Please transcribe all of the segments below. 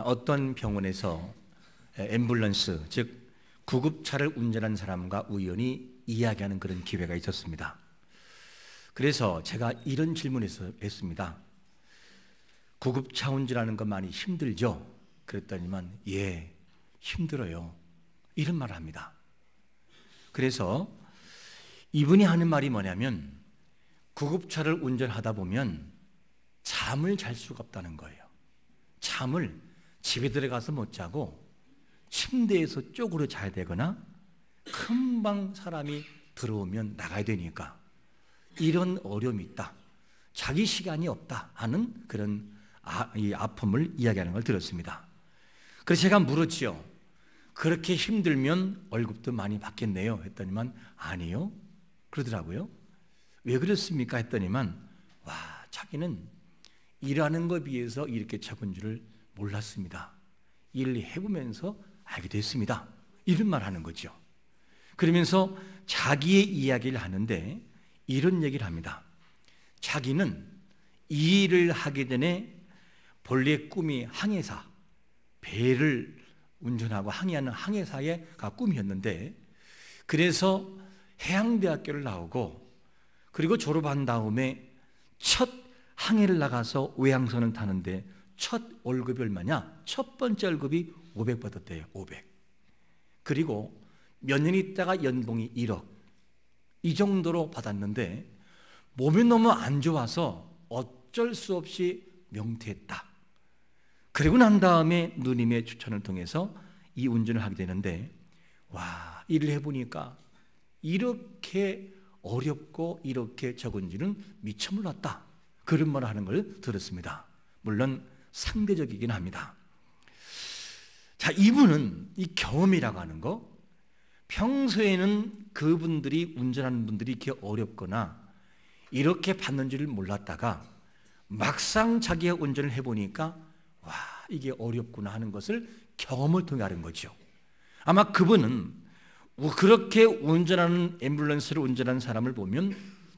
어떤 병원에서 앰뷸런스, 즉 구급차를 운전한 사람과 우연히 이야기하는 그런 기회가 있었습니다. 그래서 제가 이런 질문을 했습니다. 구급차 운전하는 거 많이 힘들죠? 그랬더니만 예, 힘들어요. 이런 말을 합니다. 그래서 이분이 하는 말이 뭐냐면 구급차를 운전하다 보면 잠을 잘 수가 없다는 거예요. 잠을 집에 들어가서 못 자고 침대에서 쪽으로 자야 되거나 금방 사람이 들어오면 나가야 되니까 이런 어려움이 있다. 자기 시간이 없다 하는 그런 이 아픔을 이야기하는 걸 들었습니다. 그래서 제가 물었지요. 그렇게 힘들면 월급도 많이 받겠네요 했더니만 아니요 그러더라고요. 왜 그렇습니까 했더니만 와, 자기는 일하는 것에 비해서 이렇게 적은 줄을 몰랐습니다. 일을 해보면서 알게 됐습니다. 이런 말 하는 거죠. 그러면서 자기의 이야기를 하는데 이런 얘기를 합니다. 자기는 이 일을 하기 전에 본래 꿈이 항해사, 배를 운전하고 항해하는 항해사가 꿈이었는데 그래서 해양대학교를 나오고 그리고 졸업한 다음에 첫 항해를 나가서 외항선을 타는데 첫 월급이 얼마냐? 첫 번째 월급이 500 받았대요. 500. 그리고 몇 년 있다가 연봉이 1억 이 정도로 받았는데 몸이 너무 안 좋아서 어쩔 수 없이 명퇴했다. 그리고 난 다음에 누님의 추천을 통해서 이 운전을 하게 되는데 와, 일을 해보니까 이렇게 어렵고 이렇게 적은지는 미처 몰랐다. 그런 말을 하는 걸 들었습니다. 물론 상대적이긴 합니다. 자, 이분은 이 경험이라고 하는 거 평소에는 그분들이 운전하는 분들이 이렇게 어렵거나 이렇게 받는 줄을 몰랐다가 막상 자기가 운전을 해보니까 와, 이게 어렵구나 하는 것을 경험을 통해 아는 거죠. 아마 그분은 그렇게 운전하는 앰뷸런스를 운전하는 사람을 보면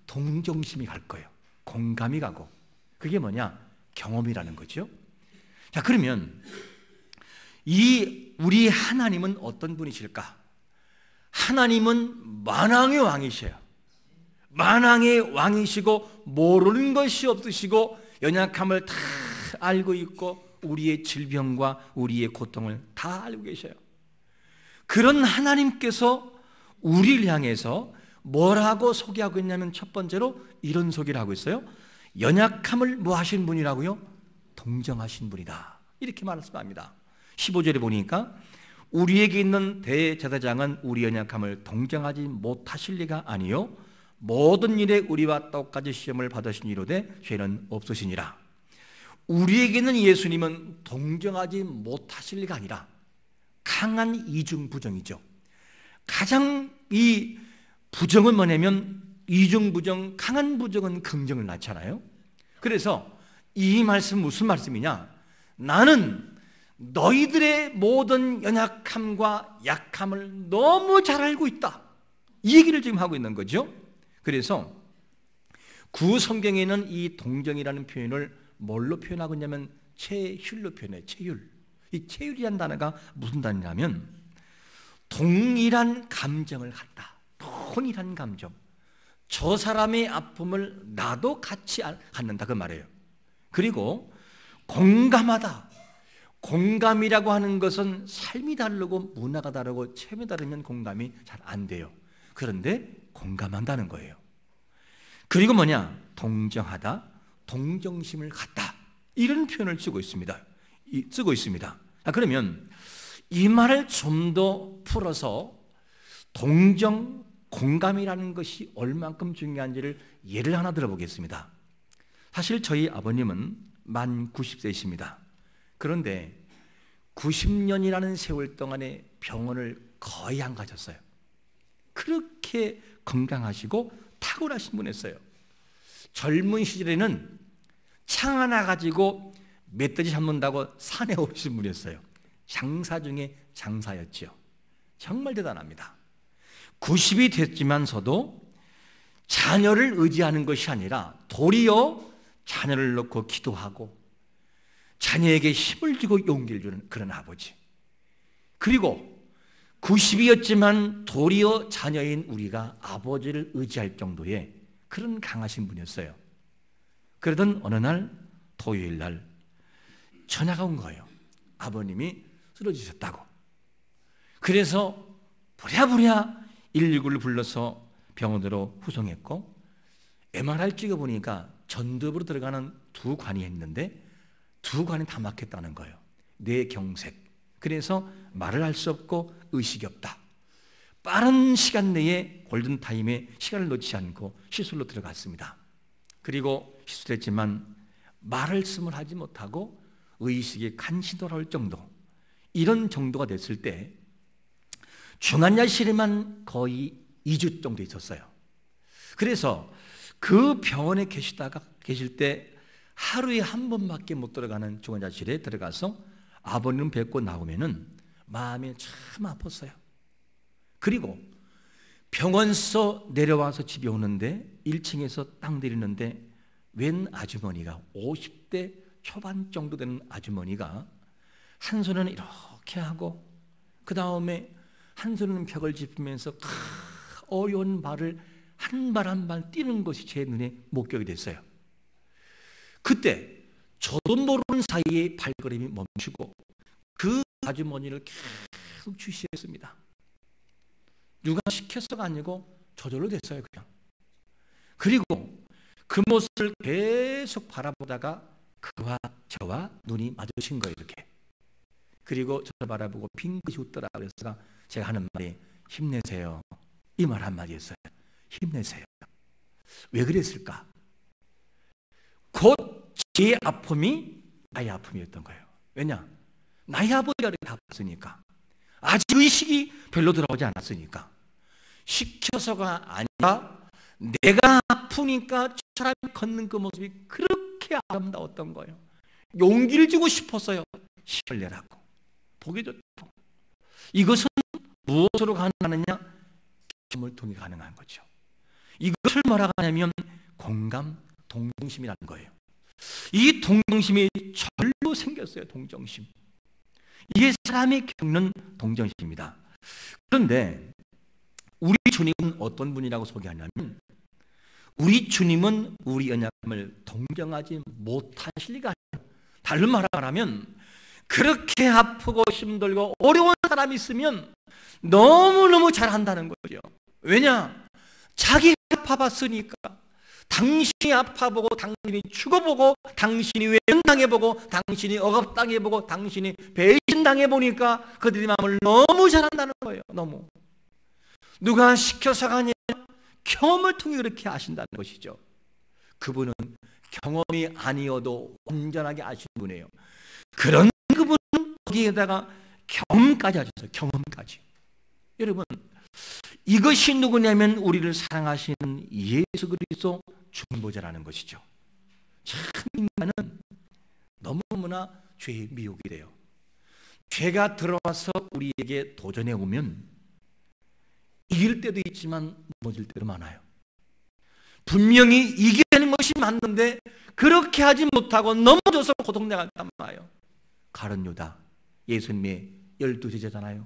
동정심이 갈 거예요. 공감이 가고. 그게 뭐냐? 경험이라는 거죠. 자, 그러면 우리 하나님은 어떤 분이실까? 하나님은 만왕의 왕이셔요. 만왕의 왕이시고 모르는 것이 없으시고 연약함을 다 알고 있고 우리의 질병과 우리의 고통을 다 알고 계셔요. 그런 하나님께서 우리를 향해서 뭐라고 소개하고 있냐면 첫 번째로 이런 소개를 하고 있어요. 연약함을 뭐 하신 분이라고요? 동정하신 분이다. 이렇게 말씀합니다. 15절에 보니까 우리에게 있는 대제사장은 우리 연약함을 동정하지 못하실 리가 아니요 모든 일에 우리와 똑같이 시험을 받으신 이로되 죄는 없으시니라. 우리에게는 예수님은 동정하지 못하실 리가 아니라 강한 이중부정이죠. 가장 이 부정은 뭐냐면 이중부정, 강한 부정은 긍정을 낳잖아요. 그래서 이 말씀 무슨 말씀이냐? 나는 너희들의 모든 연약함과 약함을 너무 잘 알고 있다. 이 얘기를 지금 하고 있는 거죠. 그래서 구성경에는 이 동정이라는 표현을 뭘로 표현하고 있냐면 체휼로 표현해요. 체휼. 이 체휼이라는 단어가 무슨 단어냐면 동일한 감정을 갖다. 동일한 감정. 저 사람의 아픔을 나도 같이 갖는다 그 말이에요. 그리고 공감하다. 공감이라고 하는 것은 삶이 다르고 문화가 다르고 체험이 다르면 공감이 잘 안 돼요. 그런데 공감한다는 거예요. 그리고 뭐냐? 동정하다, 동정심을 갖다. 이런 표현을 쓰고 있습니다. 그러면 이 말을 좀 더 풀어서 동정, 공감이라는 것이 얼만큼 중요한지를 예를 하나 들어보겠습니다. 사실 저희 아버님은 만 90세이십니다. 그런데 90년이라는 세월 동안에 병원을 거의 안 가셨어요. 그렇게 건강하시고 탁월하신 분이었어요. 젊은 시절에는 창 하나 가지고 멧돼지 잡는다고 산에 오르신 분이었어요. 장사 중에 장사였죠. 정말 대단합니다. 90이 됐지만서도 자녀를 의지하는 것이 아니라 도리어 자녀를 놓고 기도하고 자녀에게 힘을 주고 용기를 주는 그런 아버지. 그리고 90이었지만 도리어 자녀인 우리가 아버지를 의지할 정도의 그런 강하신 분이었어요. 그러던 어느 날 토요일 날 전화가 온 거예요. 아버님이 쓰러지셨다고. 그래서 부랴부랴 119를 불러서 병원으로 후송했고, MRI 찍어보니까 전두엽으로 들어가는 두 관이 있는데 두 관이 다 막혔다는 거예요. 뇌경색. 그래서 말을 할 수 없고 의식이 없다. 빠른 시간 내에 골든타임에 시간을 놓지 않고 시술로 들어갔습니다. 그리고 시술했지만 말씀을 하지 못하고 의식이 간신히 돌아올 정도, 이런 정도가 됐을 때 중환자실에만 거의 2주 정도 있었어요. 그래서 그 병원에 계실 때 하루에 한 번밖에 못 들어가는 중환자실에 들어가서 아버님 뵙고 나오면은 마음이 참 아팠어요. 그리고 병원서 내려와서 집에 오는데 1층에서 딱 내리는데 웬 아주머니가 50대 초반 정도 되는 아주머니가 한 손은 이렇게 하고 그 다음에 한 손은 벽을 짚으면서 어려운 발을 한 발 한 발 뛰는 것이 제 눈에 목격이 됐어요. 그때 저도 모르는 사이에 발걸음이 멈추고 그 아주머니를 계속 주시했습니다. 누가 시켜서가 아니고 저절로 됐어요, 그냥. 그리고 그 모습을 계속 바라보다가 그와 저와 눈이 마주친 거예요, 이렇게. 그리고 저를 바라보고 빙긋이 웃더라. 그래서 제가 하는 말이 힘내세요. 이 말 한마디였어요. 힘내세요. 왜 그랬을까? 곧 제 아픔이 나의 아픔이었던 거예요. 왜냐? 나의 아버지가 이렇게 아팠으니까. 아직 의식이 별로 들어오지 않았으니까. 시켜서가 아니라 내가 아프니까 사람이 걷는 그 모습이 그렇게 아름다웠던 거예요. 용기를 주고 싶었어요. 힘을 내라고. 보기 좋다고. 이것은 무엇으로 가능하느냐? 힘을 통해 가능한 거죠. 이것을 뭐라고 하냐면 공감, 동정심이라는 거예요. 이 동정심이 절로 생겼어요. 동정심. 이게 사람이 겪는 동정심입니다. 그런데 우리 주님은 어떤 분이라고 소개하냐면, 우리 주님은 우리 연약함을 동정하지 못하실 리가 아니에요. 다른 말로 말하면 그렇게 아프고 힘들고 어려운 사람이 있으면 너무너무 잘한다는 거죠. 왜냐? 자기가 아파봤으니까. 당신이 아파보고 당신이 죽어보고 당신이 외면당해보고 당신이 억압당해보고 당신이 배신당해보니까 그들이 마음을 너무 잘한다는 거예요. 너무. 누가 시켜서가 아니라 경험을 통해 그렇게 아신다는 것이죠. 그분은 경험이 아니어도 온전하게 아시는 분이에요. 그런 그분은 거기에다가 경험까지 하셨어요. 경험까지. 여러분, 이것이 누구냐면 우리를 사랑하시는 예수 그리스도 중보자라는 것이죠. 참 인간은 너무나 죄의 미혹이 돼요. 죄가 들어와서 우리에게 도전해 오면 이길 때도 있지만 넘어질 때도 많아요. 분명히 이기는 것이 맞는데 그렇게 하지 못하고 넘어져서 고통당할 때 많아요. 가룟 유다, 예수님의 12제자잖아요.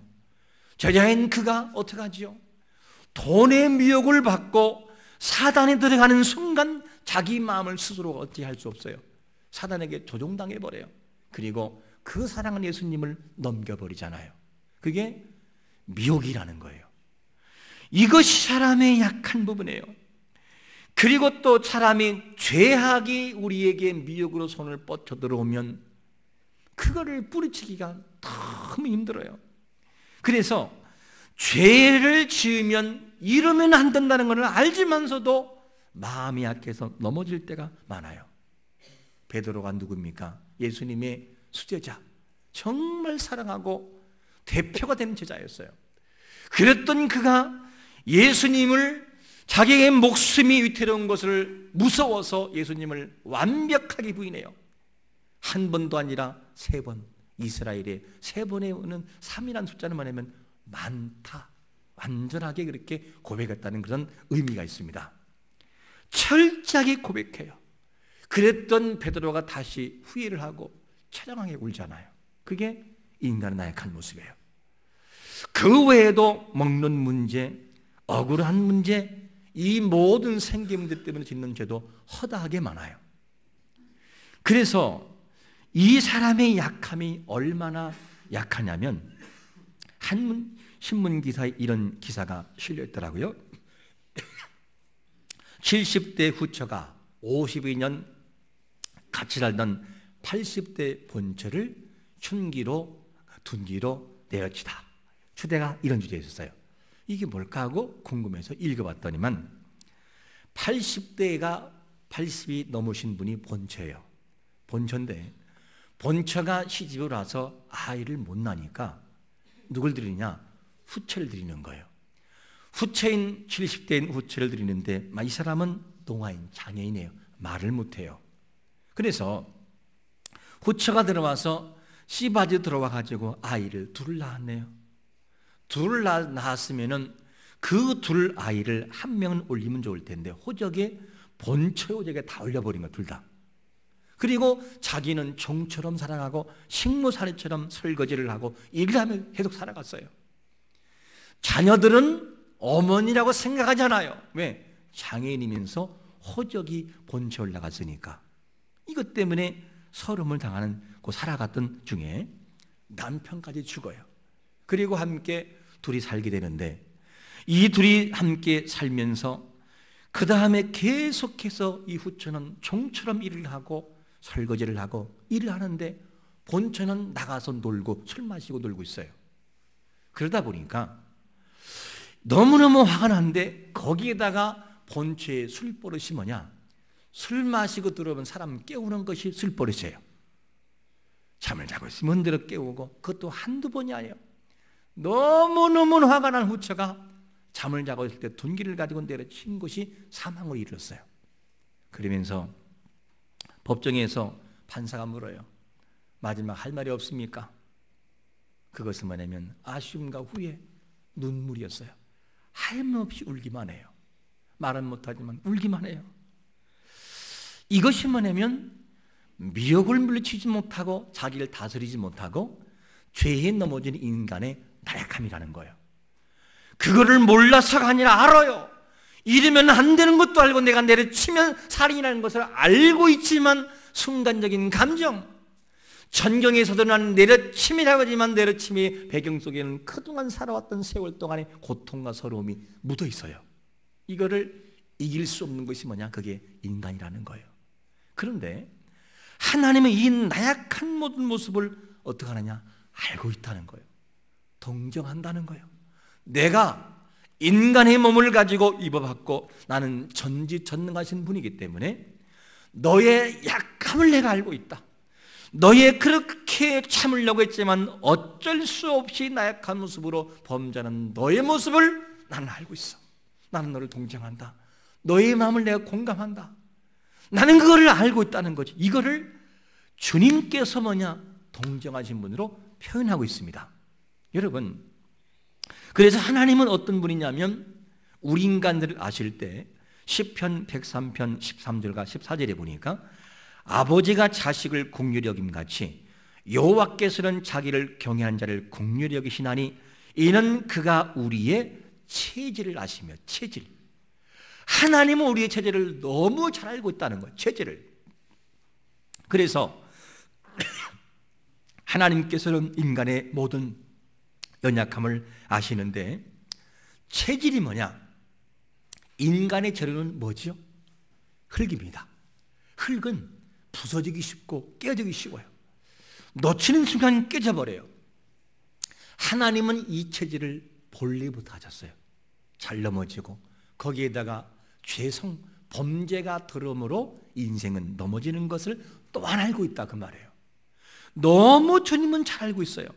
제자인 그가 어떻게 하지요? 돈의 미혹을 받고 사단에 들어가는 순간 자기 마음을 스스로 어찌할 수 없어요. 사단에게 조종당해버려요. 그리고 그 사랑하는 예수님을 넘겨버리잖아요. 그게 미혹이라는 거예요. 이것이 사람의 약한 부분이에요. 그리고 또 사람이 죄악이 우리에게 미혹으로 손을 뻗쳐 들어오면 그거를 뿌리치기가 너무 힘들어요. 그래서 죄를 지으면 이러면 안 된다는 것을 알지만서도 마음이 약해서 넘어질 때가 많아요. 베드로가 누굽니까? 예수님의 수제자, 정말 사랑하고 대표가 되는 제자였어요. 그랬던 그가 예수님을, 자기의 목숨이 위태로운 것을 무서워서 예수님을 완벽하게 부인해요. 한 번도 아니라 3번. 이스라엘에 3번에 오는 3이라는 숫자는 뭐냐면 많다, 완전하게 그렇게 고백했다는 그런 의미가 있습니다. 철저하게 고백해요. 그랬던 베드로가 다시 후회를 하고 처량하게 울잖아요. 그게 인간의 나약한 모습이에요. 그 외에도 먹는 문제, 억울한 문제, 이 모든 생계문제 때문에 짓는 죄도 허다하게 많아요. 그래서 이 사람의 약함이 얼마나 약하냐면 한 신문 기사에 이런 기사가 실려있더라고요. 70대 후처가 52년 같이 살던 80대 본처를 춘기로 둔기로 내어치다. 주제가 이런 주제였어요. 이게 뭘까 하고 궁금해서 읽어봤더니만 80대가 80이 넘으신 분이 본처예요. 본처인데 본처가 시집을 와서 아이를 못 낳으니까 누굴 드리냐? 후처를 드리는 거예요. 후처인 70대인 후처를 드리는데 이 사람은 농아인, 장애인이에요. 말을 못해요. 그래서 후처가 들어와서 씨바지 들어와 가지고 아이를 둘을 낳았네요. 둘을 낳았으면은 그 둘 아이를 한 명은 올리면 좋을 텐데 호적에 본처 호적에 다 올려버린 거야, 둘 다. 그리고 자기는 종처럼 살아가고 식모살이처럼 설거지를 하고 일을 하며 계속 살아갔어요. 자녀들은 어머니라고 생각하잖아요. 왜? 장애인이면서 호적이 본처 올라갔으니까. 이것 때문에 서름을 당하는 그 살아갔던 중에 남편까지 죽어요. 그리고 함께 둘이 살게 되는데 이 둘이 함께 살면서 그 다음에 계속해서 이 후처는 종처럼 일을 하고 설거지를 하고 일을 하는데 본처는 나가서 놀고 술 마시고 놀고 있어요. 그러다 보니까 너무너무 화가 나는데 거기에다가 본처의 술버릇이 뭐냐? 술 마시고 들어오면 사람 깨우는 것이 술버릇이에요. 잠을 자고 있으면 대로 깨우고 그것도 한두 번이 아니에요. 너무너무 화가 난 후처가 잠을 자고 있을 때 둔기를 가지고 내려친 것이 사망을 이뤘어요. 그러면서 법정에서 판사가 물어요. 마지막 할 말이 없습니까? 그것은 뭐냐면 아쉬움과 후회, 눈물이었어요. 하염없이 울기만 해요. 말은 못하지만 울기만 해요. 이것이 뭐냐면 미혹을 물리치지 못하고 자기를 다스리지 못하고 죄에 넘어진 인간의 나약함이라는 거예요. 그거를 몰라서가 아니라 알아요. 이러면 안 되는 것도 알고 내가 내려치면 살인이라는 것을 알고 있지만 순간적인 감정, 전경에서도 나는 내려침이라고 하지만 내려침의 배경 속에는 그동안 살아왔던 세월 동안의 고통과 서러움이 묻어 있어요. 이거를 이길 수 없는 것이 뭐냐? 그게 인간이라는 거예요. 그런데 하나님의 이 나약한 모든 모습을 어떻게 하느냐? 알고 있다는 거예요. 동정한다는 거예요. 내가 인간의 몸을 가지고 입어봤고 나는 전지전능하신 분이기 때문에 너의 약함을 내가 알고 있다. 너의 그렇게 참으려고 했지만 어쩔 수 없이 나약한 모습으로 범죄하는 너의 모습을 나는 알고 있어. 나는 너를 동정한다. 너의 마음을 내가 공감한다. 나는 그거를 알고 있다는 거지. 이거를 주님께서 뭐냐? 동정하신 분으로 표현하고 있습니다. 여러분, 그래서 하나님은 어떤 분이냐면 우리 인간들을 아실 때 시편 103편 13절과 14절에 보니까 아버지가 자식을 긍휼히 여김 같이 여호와께서는 자기를 경외하는 자를 긍휼히 여기시나니 이는 그가 우리의 체질을 아시며. 체질. 하나님은 우리의 체질을 너무 잘 알고 있다는 거예요. 체질을. 그래서 하나님께서는 인간의 모든 연약함을 아시는데 체질이 뭐냐? 인간의 재료는 뭐죠? 흙입니다. 흙은 부서지기 쉽고 깨지기 쉬워요. 놓치는 순간 깨져버려요. 하나님은 이 체질을 본래부터 하셨어요. 잘 넘어지고 거기에다가 죄성, 범죄가 들어오므로 인생은 넘어지는 것을 또한 알고 있다 그 말이에요. 너무 주님은 잘 알고 있어요.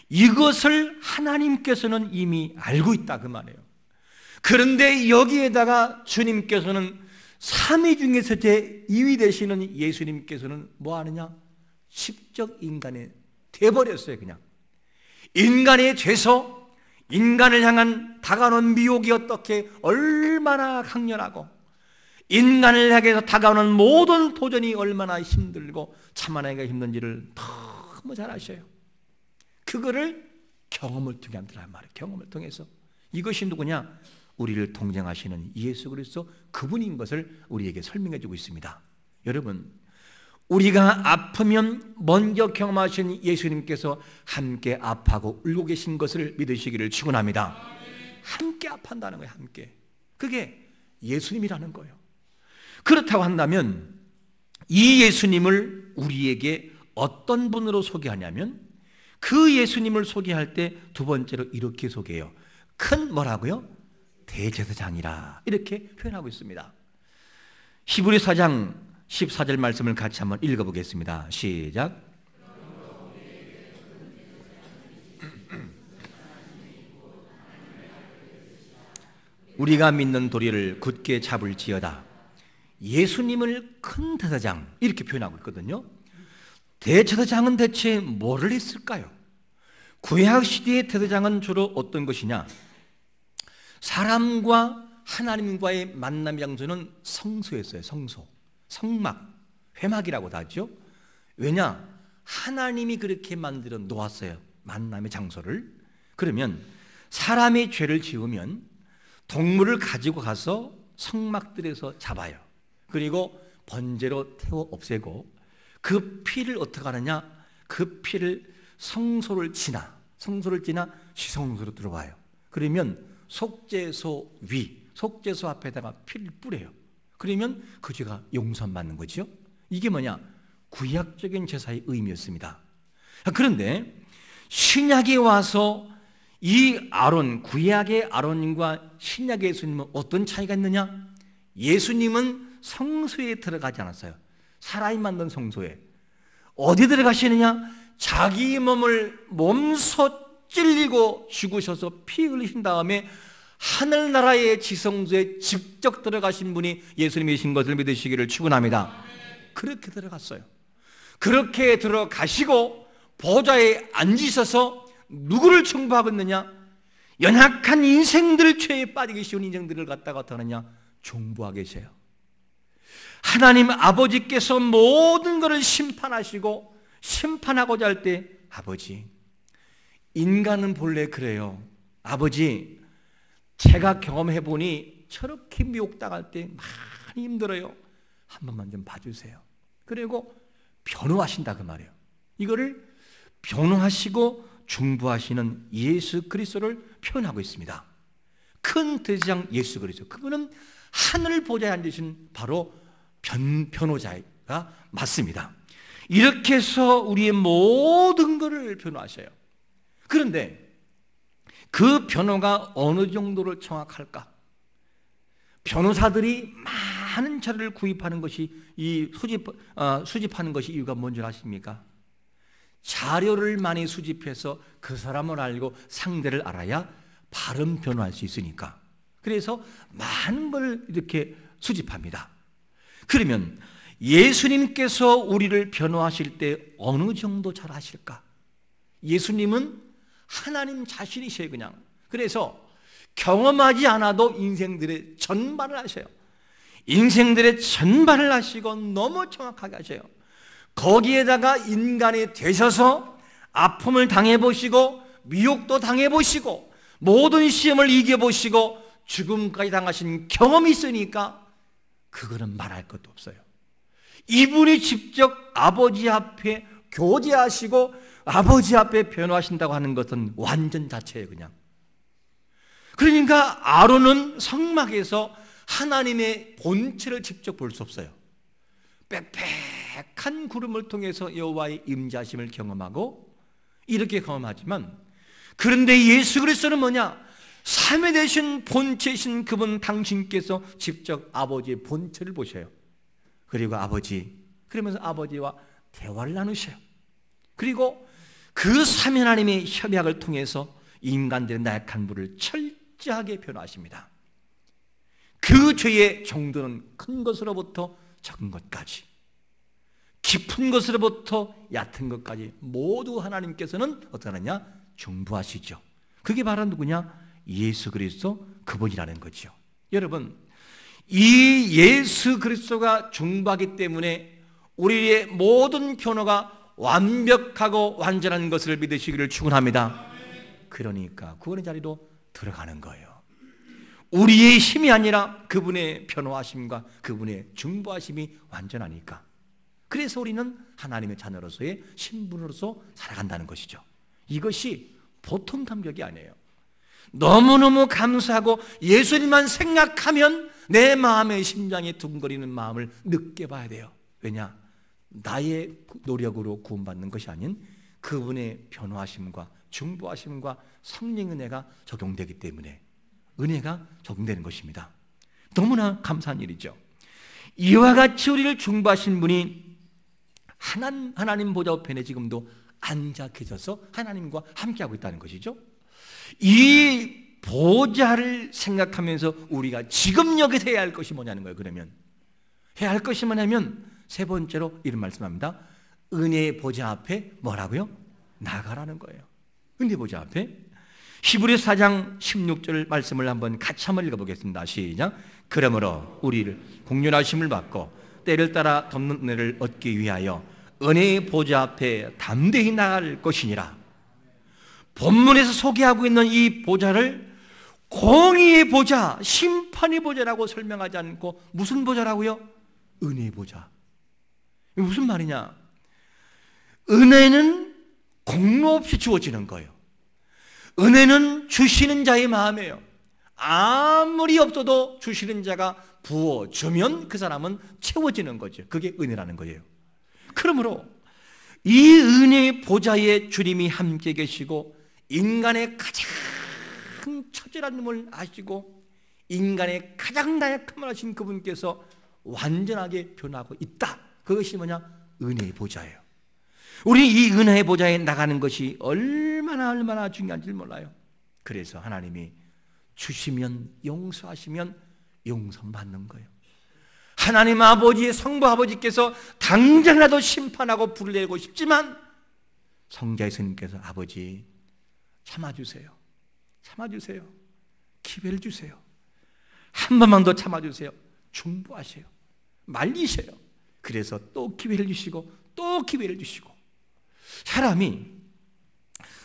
이것을 하나님께서는 이미 알고 있다 그 말이에요. 그런데 여기에다가 주님께서는 삼위 중에서 제2위 되시는 예수님께서는 뭐 하느냐? 십적 인간이 돼버렸어요. 그냥 인간의 죄서, 인간을 향한 다가오는 미혹이 어떻게 얼마나 강렬하고 인간을 향해서 다가오는 모든 도전이 얼마나 힘들고 참아내기가 힘든지를 너무 잘 아셔요. 그거를 경험을 통해 한다는 말이에요. 경험을 통해서. 이것이 누구냐? 우리를 동정하시는 예수 그리스도 그분인 것을 우리에게 설명해 주고 있습니다. 여러분, 우리가 아프면 먼저 경험하신 예수님께서 함께 아파하고 울고 계신 것을 믿으시기를 축원합니다. 함께 아파한다는 거예요. 함께. 그게 예수님이라는 거예요. 그렇다고 한다면 이 예수님을 우리에게 어떤 분으로 소개하냐면 그 예수님을 소개할 때 두 번째로 이렇게 소개해요. 큰 뭐라고요? 대제사장이라 이렇게 표현하고 있습니다. 히브리서 4장 14절 말씀을 같이 한번 읽어보겠습니다. 시작. 우리가 믿는 도리를 굳게 잡을지어다. 예수님을 큰 대제사장 이렇게 표현하고 있거든요. 대제사장은 대체 뭐를 했을까요? 구약 시대의 대제사장은 주로 어떤 것이냐? 사람과 하나님과의 만남 장소는 성소였어요. 성소, 성막, 회막이라고도 하죠. 왜냐? 하나님이 그렇게 만들어 놓았어요. 만남의 장소를. 그러면 사람이 죄를 지으면 동물을 가지고 가서 성막들에서 잡아요. 그리고 번제로 태워 없애고 그 피를 어떻게 하느냐? 그 피를 성소를 지나 시성소로 들어와요. 그러면 속죄소 위, 속죄소 앞에다가 피를 뿌려요. 그러면 그 죄가 용서받는 거죠. 이게 뭐냐? 구약적인 제사의 의미였습니다. 그런데 신약에 와서 이 아론, 구약의 아론과 신약의 예수님은 어떤 차이가 있느냐? 예수님은 성소에 들어가지 않았어요. 사람이 만든 성소에. 어디 들어가시느냐? 자기 몸을 몸소 찔리고 죽으셔서 피 흘리신 다음에 하늘나라의 지성소에 직접 들어가신 분이 예수님이신 것을 믿으시기를 축원합니다. 그렇게 들어갔어요. 그렇게 들어가시고 보좌에 앉으셔서 누구를 청부하고 있느냐? 연약한 인생들, 죄에 빠지기 쉬운 인생들을 갖다가 어떻게 하느냐? 중보하고 계세요. 하나님 아버지께서 모든 것을 심판하시고 심판하고자 할 때 아버지, 인간은 본래 그래요. 아버지, 제가 경험해 보니 저렇게 미혹당할 때 많이 힘들어요. 한 번만 좀 봐주세요. 그리고 변호하신다 그 말이에요. 이거를 변호하시고 중보하시는 예수 그리스도를 표현하고 있습니다. 큰 대제사장 예수 그리스도, 그분은 하늘 보좌에 앉으신 바로 변호자가 맞습니다. 이렇게 해서 우리의 모든 것을 변호하셔요. 그런데 그 변호가 어느 정도로 정확할까? 변호사들이 많은 자료를 구입하는 것이 수집하는 것이 이유가 뭔지 아십니까? 자료를 많이 수집해서 그 사람을 알고 상대를 알아야 바른 변호할 수 있으니까. 그래서 많은 걸 이렇게 수집합니다. 그러면 예수님께서 우리를 변호하실 때 어느 정도 잘 하실까? 예수님은 하나님 자신이셔요, 그냥. 그래서 경험하지 않아도 인생들의 전반을 하셔요. 인생들의 전반을 하시고 너무 정확하게 하셔요. 거기에다가 인간이 되셔서 아픔을 당해보시고 미혹도 당해보시고 모든 시험을 이겨보시고 죽음까지 당하신 경험이 있으니까 그거는 말할 것도 없어요. 이분이 직접 아버지 앞에 교제하시고 아버지 앞에 변호하신다고 하는 것은 완전 자체예요, 그냥. 그러니까 아론은 성막에서 하나님의 본체를 직접 볼 수 없어요. 빽빽한 구름을 통해서 여호와의 임재하심을 경험하고 이렇게 경험하지만, 그런데 예수 그리스도는 뭐냐? 삼위 되신 본체이신 그분 당신께서 직접 아버지의 본체를 보셔요. 그리고 아버지, 그러면서 아버지와 대화를 나누셔요. 그리고 그 삼위 하나님의 협약을 통해서 인간들의 나약한 부를 철저하게 변호하십니다. 그 죄의 정도는 큰 것으로부터 적은 것까지, 깊은 것으로부터 얕은 것까지 모두 하나님께서는 어떻게 하느냐? 중보하시죠. 그게 바로 누구냐? 예수 그리스도 그분이라는 거죠. 여러분, 이 예수 그리스도가 중보하기 때문에 우리의 모든 변호가 완벽하고 완전한 것을 믿으시기를 축원합니다. 그러니까 구원의 자리로 들어가는 거예요. 우리의 힘이 아니라 그분의 변호하심과 그분의 중보하심이 완전하니까. 그래서 우리는 하나님의 자녀로서의 신분으로서 살아간다는 것이죠. 이것이 보통 감격이 아니에요. 너무너무 감사하고 예수님만 생각하면 내 마음의 심장에 두근거리는 마음을 느껴봐야 돼요. 왜냐? 나의 노력으로 구원받는 것이 아닌 그분의 변호하심과 중보하심과 성령 은혜가 적용되기 때문에 은혜가 적용되는 것입니다. 너무나 감사한 일이죠. 이와 같이 우리를 중보하신 분이 하나님 보좌 우편에 지금도 앉아 계셔서 하나님과 함께하고 있다는 것이죠. 이 보좌를 생각하면서 우리가 지금 여기서 해야 할 것이 뭐냐는 거예요. 그러면 해야 할 것이 뭐냐면 세 번째로 이런 말씀합니다. 은혜의 보좌 앞에 뭐라고요? 나가라는 거예요. 은혜의 보좌 앞에. 히브리서 4장 16절 말씀을 같이 한번 읽어보겠습니다. 시작. 그러므로 우리를 공륜하심을 받고 때를 따라 덮는 은혜를 얻기 위하여 은혜의 보좌 앞에 담대히 나갈 것이니라. 본문에서 소개하고 있는 이 보좌를 공의의 보좌, 심판의 보좌라고 설명하지 않고 무슨 보좌라고요? 은혜의 보좌. 이게 무슨 말이냐? 은혜는 공로 없이 주어지는 거예요. 은혜는 주시는 자의 마음이에요. 아무리 없어도 주시는 자가 부어주면 그 사람은 채워지는 거죠. 그게 은혜라는 거예요. 그러므로 이 은혜의 보좌에 주님이 함께 계시고 인간의 가장 처절한 놈을 아시고 인간의 가장 나약함을 아신 그분께서 완전하게 변하고 있다. 그것이 뭐냐? 은혜의 보좌예요. 우리 이 은혜의 보좌에 나가는 것이 얼마나 중요한지 몰라요. 그래서 하나님이 주시면 용서하시면 용서받는 거예요. 하나님 아버지의 성부 아버지께서 당장이라도 심판하고 불을 내고 싶지만 성자 예수님께서 아버지 참아주세요. 참아주세요. 기회를 주세요. 한 번만 더 참아주세요. 중보하세요. 말리세요. 그래서 또 기회를 주시고 또 기회를 주시고. 사람이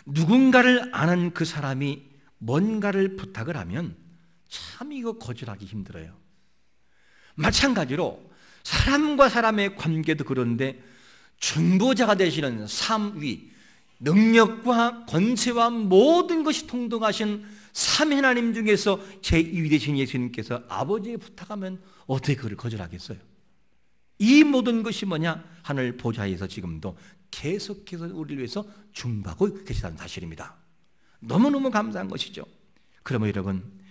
누군가를 아는 그 사람이 뭔가를 부탁을 하면 참 이거 거절하기 힘들어요. 마찬가지로 사람과 사람의 관계도 그런데 중보자가 되시는 삼위, 능력과 권세와 모든 것이 통동하신 삼위 하나님 중에서 제2위 되신 예수님께서 아버지에 부탁하면 어떻게 그를 거절하겠어요? 이 모든 것이 뭐냐? 하늘 보좌에서 지금도 계속해서 우리를 위해서 중보하고 계시다는 사실입니다. 너무너무 감사한 것이죠. 그러면 여러분,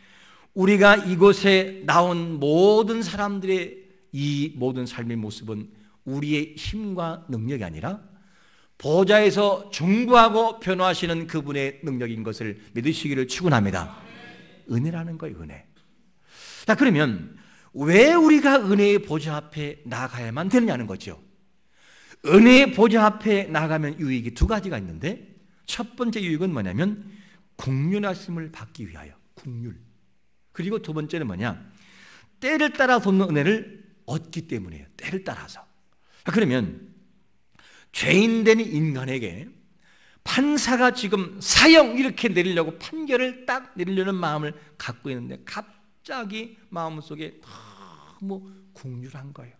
우리가 이곳에 나온 모든 사람들의 이 모든 삶의 모습은 우리의 힘과 능력이 아니라 보좌에서 중보하고 변호하시는 그분의 능력인 것을 믿으시기를 축원합니다. 은혜라는 거예요, 은혜. 자, 그러면 왜 우리가 은혜의 보좌 앞에 나가야만 되느냐는 거죠. 은혜의 보좌 앞에 나가면 유익이 두 가지가 있는데 첫 번째 유익은 뭐냐면 국률하심을 받기 위하여, 국률. 그리고 두 번째는 뭐냐? 때를 따라 돕는 은혜를 얻기 때문이에요. 때를 따라서. 그러면 죄인된 인간에게 판사가 지금 사형 이렇게 내리려고 판결을 딱 내리려는 마음을 갖고 있는데 갑자기 마음속에 너무 국률한 거예요.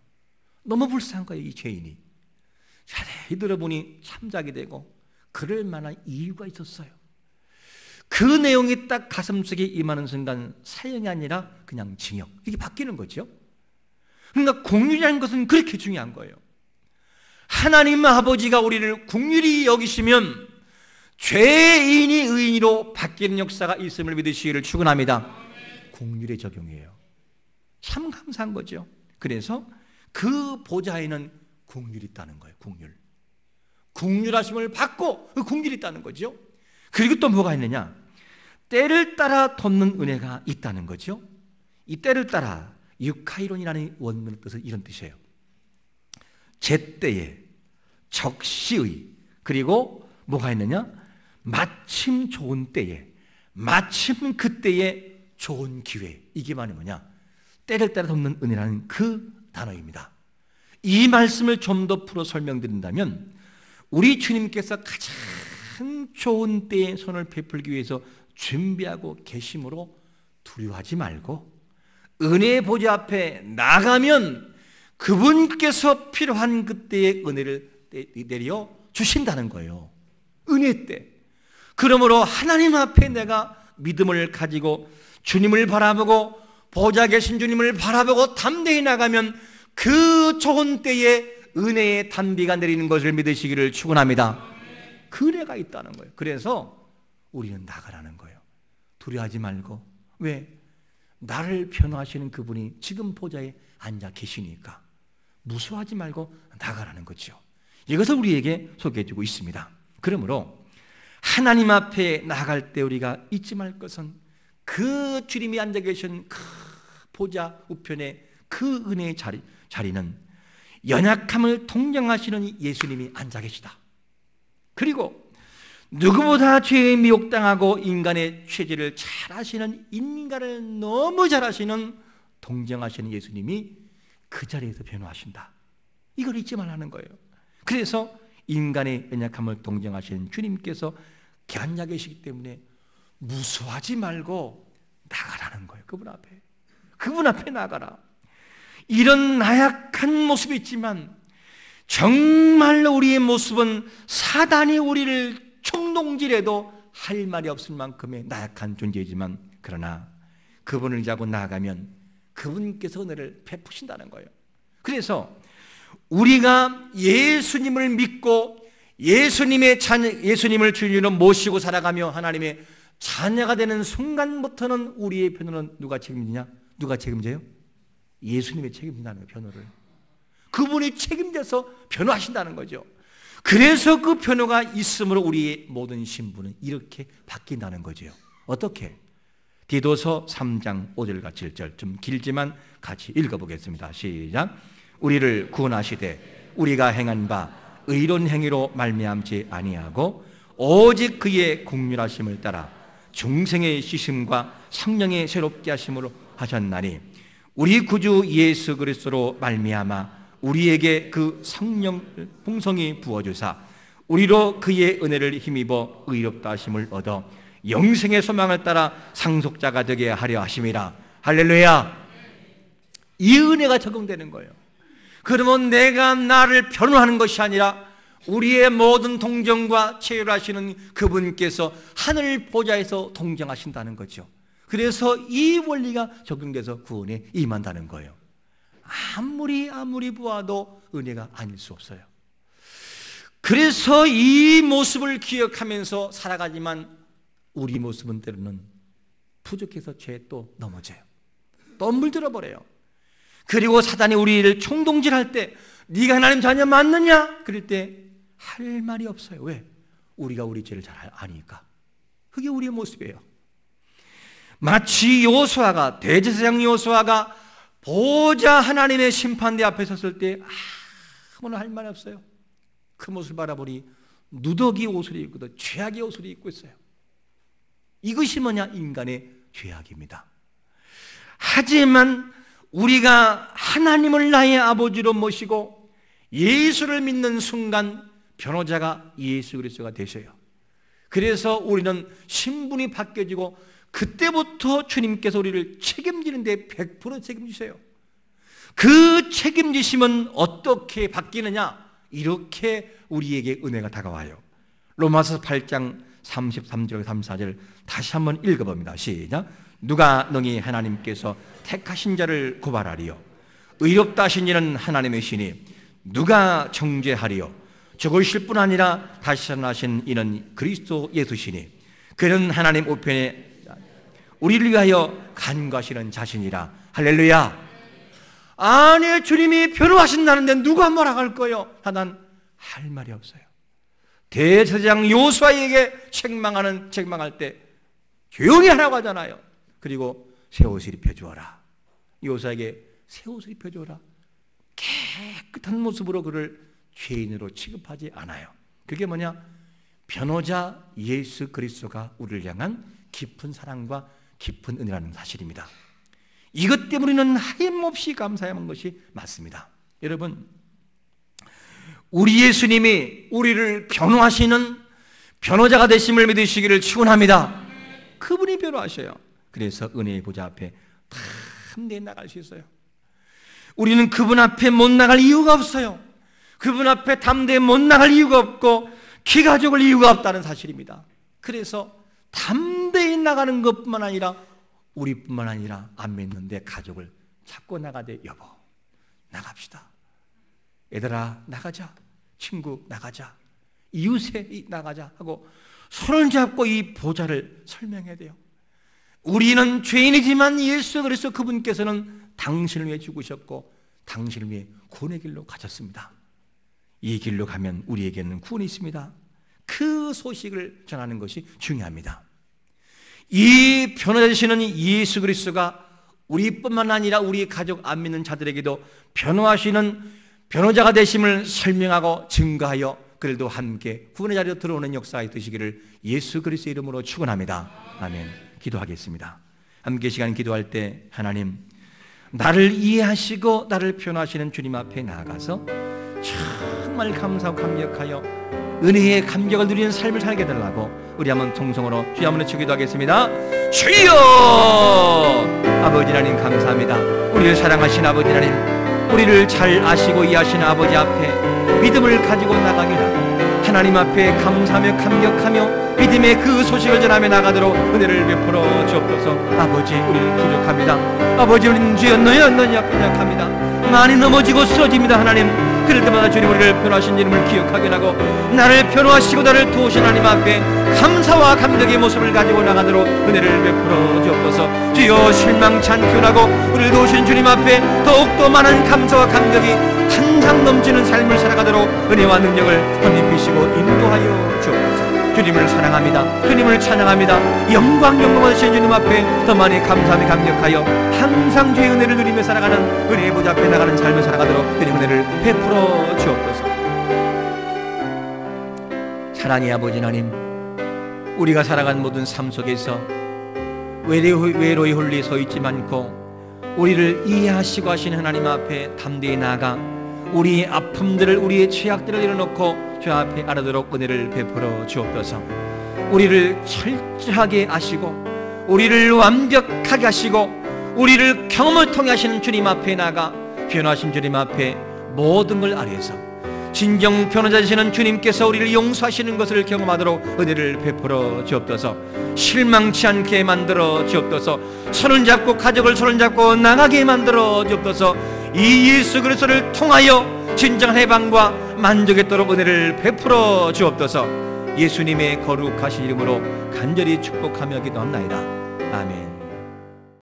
너무 불쌍한 거예요, 이 죄인이. 자세히 들어보니 참작이 되고 그럴 만한 이유가 있었어요. 그 내용이 딱 가슴속에 임하는 순간 사형이 아니라 그냥 징역, 이게 바뀌는 거죠. 그러니까 국률이라는 것은 그렇게 중요한 거예요. 하나님 아버지가 우리를 국률이 여기시면 죄인이 의인으로 바뀌는 역사가 있음을 믿으시기를 축원합니다. 국률의 적용이에요. 참 감사한 거죠. 그래서 그 보좌에는 국률이 있다는 거예요. 국률하심을 받고 그 국률이 있다는 거죠. 그리고 또 뭐가 있느냐? 때를 따라 돕는 은혜가 있다는 거죠. 이 때를 따라 유카이론이라는 원문의 뜻은 이런 뜻이에요. 제때에, 적시의, 그리고 뭐가 있느냐? 마침 좋은 때에, 마침 그때에 좋은 기회. 이게 말이 뭐냐? 때를 따라 돕는 은혜라는 그 단어입니다. 이 말씀을 좀 더 풀어 설명드린다면 우리 주님께서 가장 좋은 때에 손을 베풀기 위해서 준비하고 계심으로 두려워하지 말고 은혜의 보좌 앞에 나가면 그분께서 필요한 그때의 은혜를 내려 주신다는 거예요. 은혜 때. 그러므로 하나님 앞에 내가 믿음을 가지고 주님을 바라보고 보좌 계신 주님을 바라보고 담대히 나가면 그 좋은 때에 은혜의 단비가 내리는 것을 믿으시기를 축원합니다. 그 은혜가 있다는 거예요. 그래서 우리는 나가라는 거예요. 두려워하지 말고. 왜? 나를 변호하시는 그분이 지금 보좌에 앉아 계시니까 무서워하지 말고 나가라는 거죠. 이것을 우리에게 소개해주고 있습니다. 그러므로 하나님 앞에 나갈 때 우리가 잊지 말 것은 그 주님이 앉아 계신 그 보좌 우편에 그 은혜의 자리는 연약함을 통정하시는 예수님이 앉아 계시다. 그리고 누구보다 죄에 미혹당하고 인간의 죄질을 잘 아시는, 인간을 너무 잘 아시는 동정하시는 예수님이 그 자리에서 변호하신다. 이걸 잊지 말라는 거예요. 그래서 인간의 연약함을 동정하시는 주님께서 앉아 계시기 때문에 무서워하지 말고 나가라는 거예요. 그분 앞에 나가라. 이런 나약한 모습이 있지만 정말로 우리의 모습은 사단이 우리를 총동질해도 할 말이 없을 만큼의 나약한 존재이지만, 그러나 그분을 자고 나아가면 그분께서 은혜를 베푸신다는 거예요. 그래서 우리가 예수님을 믿고 예수님을 주님으로 모시고 살아가며 하나님의 자녀가 되는 순간부터는 우리의 변호는 누가 책임지냐? 누가 책임져요? 예수님이 책임진다는 거예요. 변호를. 그분이 책임져서 변호하신다는 거죠. 그래서 그 변호가 있으므로 우리의 모든 신분은 이렇게 바뀐다는 거죠. 어떻게? 디도서 3장 5절과 7절, 좀 길지만 같이 읽어보겠습니다. 시작. 우리를 구원하시되 우리가 행한 바 의로운 행위로 말미암지 아니하고 오직 그의 긍휼하심을 따라 중생의 씻음과 성령의 새롭게 하심으로 하셨나니 우리 구주 예수 그리스도로 말미암아 우리에게 그 성령 풍성히 부어주사 우리로 그의 은혜를 힘입어 의롭다 하심을 얻어 영생의 소망을 따라 상속자가 되게 하려 하심이라. 할렐루야. 이 은혜가 적용되는 거예요. 그러면 내가 나를 변호하는 것이 아니라 우리의 모든 동정과 체휼하시는 그분께서 하늘 보좌에서 동정하신다는 거죠. 그래서 이 원리가 적용돼서 구원에 임한다는 거예요. 아무리 보아도 은혜가 아닐 수 없어요. 그래서 이 모습을 기억하면서 살아가지만 우리 모습은 때로는 부족해서 죄에 또 넘어져요. 또 물들어 버려요. 그리고 사단이 우리를 총동질할 때 네가 하나님 자녀 맞느냐? 그럴 때 할 말이 없어요. 왜? 우리가 우리 죄를 잘 아니까. 그게 우리의 모습이에요. 마치 여호수아가, 대제사장 여호수아가 보좌 하나님의 심판대 앞에 섰을 때 아무나 할 말이 없어요. 그 모습을 바라보니 누더기 옷을 입고 죄악의 옷을 입고 있어요. 이것이 뭐냐? 인간의 죄악입니다. 하지만 우리가 하나님을 나의 아버지로 모시고 예수를 믿는 순간 변호자가 예수 그리스도가 되셔요. 그래서 우리는 신분이 바뀌어지고 그때부터 주님께서 우리를 책임지는데 100% 책임지세요. 그 책임지심은 어떻게 바뀌느냐? 이렇게 우리에게 은혜가 다가와요. 로마서 8장 33절 34절 다시 한번 읽어봅니다. 시작. 누가 능히 하나님께서 택하신 자를 고발하리요? 의롭다 하신 이는 하나님의 신이 누가 정죄하리요? 죽으실 뿐 아니라 다시 살아나신 이는 그리스도 예수시니 그는 하나님 우편에 우리를 위하여 간과하시는 자신이라. 할렐루야. 아니 주님이 변호하신다는데 누가 뭐라 할 거요? 난 할 말이 없어요. 대제사장 여호수아에게 책망할 때 조용히 하라고 하잖아요. 그리고 새 옷을 입혀주어라. 여호수아에게 새 옷을 입혀주어라. 깨끗한 모습으로 그를 죄인으로 취급하지 않아요. 그게 뭐냐? 변호자 예수 그리스도가 우리를 향한 깊은 사랑과 깊은 은혜라는 사실입니다. 이것 때문에는 하염없이 감사해야만 것이 맞습니다. 여러분, 우리 예수님이 우리를 변호하시는 변호자가 되심을 믿으시기를 축원합니다. 그분이 변호하셔요. 그래서 은혜의 보좌 앞에 담대히 나갈 수 있어요. 우리는 그분 앞에 못 나갈 이유가 없어요. 그분 앞에 담대히 못 나갈 이유가 없고 기가 죽을 이유가 없다는 사실입니다. 그래서 담대히 나가는 것뿐만 아니라 우리뿐만 아니라 안 믿는데 가족을 찾고 나가되 여보 나갑시다. 얘들아 나가자. 친구 나가자. 이웃에 나가자 하고 손을 잡고 이 보좌를 설명해야 돼요. 우리는 죄인이지만 예수 그리스도 그분께서는 당신을 위해 죽으셨고 당신을 위해 구원의 길로 가셨습니다. 이 길로 가면 우리에게는 구원이 있습니다. 그 소식을 전하는 것이 중요합니다. 이 변호자 되시는 예수 그리스도가 우리뿐만 아니라 우리 가족 안 믿는 자들에게도 변호하시는 변호자가 되심을 설명하고 증거하여 그들도 함께 구원의 자리로 들어오는 역사가 되시기를 예수 그리스도의 이름으로 축원합니다. 아멘. 기도하겠습니다. 함께 시간 기도할 때 하나님 나를 이해하시고 나를 변호하시는 주님 앞에 나아가서 정말 감사하고 감격하여 은혜의 감격을 누리는 삶을 살게 달라고 우리 한번 통성으로 주여 한번 외쳐 기도하겠습니다. 주여! 아버지 하나님 감사합니다. 우리를 사랑하신 아버지 하나님, 우리를 잘 아시고 이해하시는 아버지 앞에 믿음을 가지고 나가기를 하나님 앞에 감사하며 감격하며 믿음의 그 소식을 전하며 나가도록 은혜를 베풀어 주옵소서. 아버지 우리를 부족합니다. 아버지 우리는 죄였노여 너희 앞에 약합니다. 많이 넘어지고 쓰러집니다. 하나님 그럴 때마다 주님 우리를 변호하신 이름을 기억하게 하고 나를 변호하시고 나를 도우신 하나님 앞에 감사와 감격의 모습을 가지고 나가도록 은혜를 베풀어 주옵소서. 주여 실망치 않게 원하고 우리를 도우신 주님 앞에 더욱더 많은 감사와 감격이 한상 넘치는 삶을 살아가도록 은혜와 능력을 덧입히시고 인도하여 주옵소서. 주님을 사랑합니다. 주님을 찬양합니다. 영광 받으신 주님 앞에 더 많이 감사하며 감격하여 항상 주의 은혜를 누리며 살아가는 은혜의 보좌 앞에 나가는 삶을 살아가도록 주님 은혜를 베풀어 주옵소서. 사랑의 아버지 하나님, 우리가 살아간 모든 삶 속에서 외로이 홀리 서 있지 않고 우리를 이해하시고 하시는 하나님 앞에 담대히 나아가 우리의 아픔들을 우리의 죄악들을 내려놓고 주 앞에 알아도록 은혜를 베풀어 주옵소서. 우리를 철저하게 아시고 우리를 완벽하게 하시고 우리를 경험을 통해 하시는 주님 앞에 나가 변호하신 주님 앞에 모든 걸 아뢰서 진정 변호자 되시는 주님께서 우리를 용서하시는 것을 경험하도록 은혜를 베풀어 주옵소서. 실망치 않게 만들어 주옵소서. 손을 잡고 가족을 손을 잡고 나가게 만들어 주옵소서. 이 예수 그리스도를 통하여 진정한 해방과 만족했도록 은혜를 베풀어 주옵소서. 예수님의 거룩하신 이름으로 간절히 축복하며 기도합나이다. 아멘.